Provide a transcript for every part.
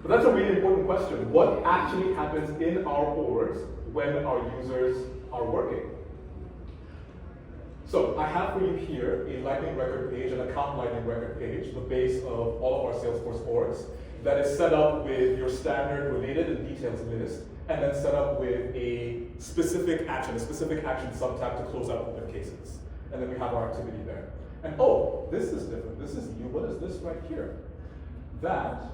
But that's a really important question. What actually happens in our orgs when our users are working? So I have for you here a lightning record page, an account lightning record page, the base of all of our Salesforce orgs, that is set up with your standard related and details list, and then set up with a specific action subtab to close out open cases. And then we have our activity there. And oh, this is different. This is new. What is this right here? That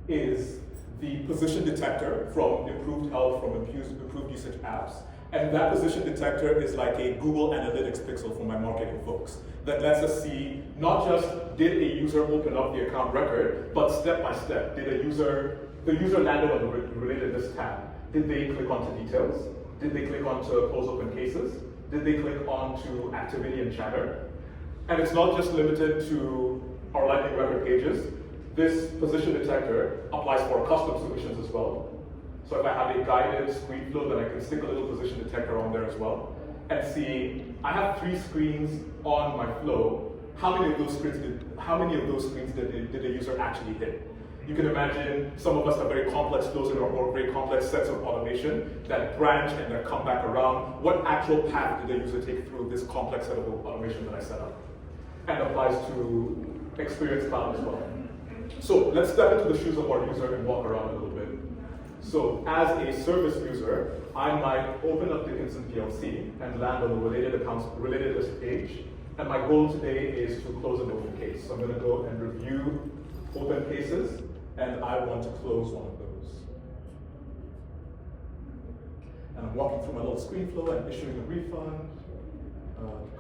is the position detector from Improved Health, from Improved Usage apps. And that position detector is like a Google Analytics pixel for my marketing folks that lets us see not just did a user open up the account record, but step by step. Did the user landed on the related list tab? Did they click onto details? Did they click onto close open cases? Did they click onto activity and chatter? And it's not just limited to our lightning record pages. This position detector applies for custom solutions as well. So if I have a guided screen flow, then I can stick a little position detector on there as well. And see, I have 3 screens on my flow. How many of those screens did the user actually hit? You can imagine some of us have very complex flows in our org, very complex sets of automation that branch and that come back around. What actual path did the user take through this complex set of automation that I set up? And applies to Experience Cloud as well. So let's step into the shoes of our user and walk around a little bit. So as a service user, I might open up Dickinson PLC and land on the related list page. And my goal today is to close an open case. So I'm going to go and review open cases, and I want to close one of those. And I'm walking through my little screen flow and issuing a refund.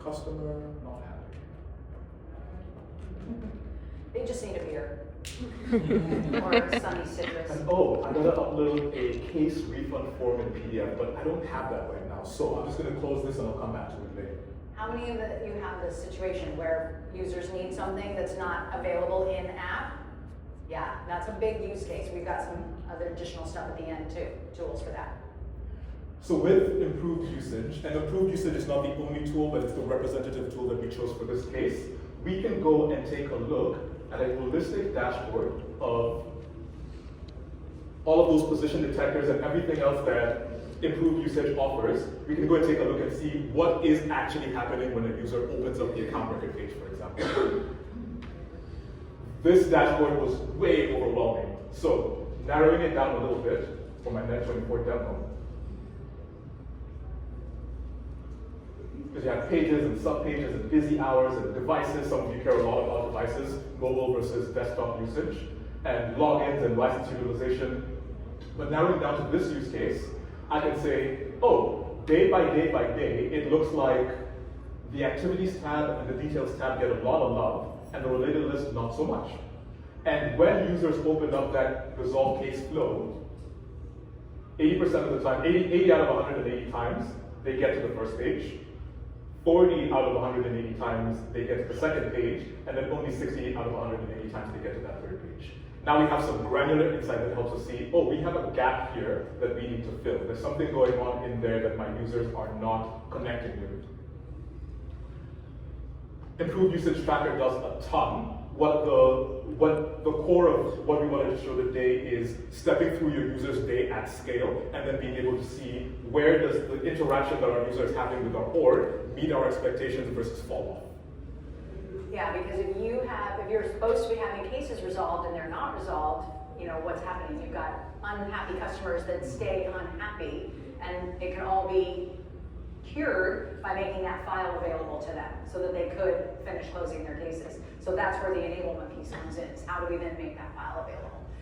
Customer not happy. They just need a beer. Or sunny citrus. And oh, I gotta upload a case refund form in PDF, but I don't have that right now. So I'm just gonna close this and I'll come back to it later. How many of you have this situation where users need something that's not available in app? Yeah, that's a big use case. We've got some other additional stuff at the end too, tools for that. So with improved usage, and improved usage is not the only tool, but it's the representative tool that we chose for this case, we can go and take a look at a holistic dashboard of all of those position detectors and everything else that improved usage offers. We can go and take a look and see what is actually happening when a user opens up the account record page, for example. This dashboard was way overwhelming. So narrowing it down a little bit for my Net24 demo. Because you have pages and subpages and busy hours and devices. Some of you care a lot about devices, mobile versus desktop usage, and logins and license utilization. But narrowing down to this use case, I can say, oh, day by day, it looks like the activities tab and the details tab get a lot of love, and the related list not so much. And when users open up that resolve case flow, 80% of the time, 80 out of 180 times, they get to the first page. 40 out of 180 times they get to the second page, and then only 60 out of 180 times they get to that third page. Now we have some granular insight that helps us see, oh, we have a gap here that we need to fill. There's something going on in there that my users are not connecting with. Improved Usage Tracker does a ton. What the core of what we wanted to show today is stepping through your user's day at scale and then being able to see where does the interaction that our user is having with our org meet our expectations versus fall off. Yeah, because if you're supposed to be having cases resolved and they're not resolved, you know, what's happening? You've got unhappy customers that stay unhappy, and it can all be cured by making that file available to them so that they could finish closing their cases. So that's where the enablement piece comes in, is how do we then make that file available?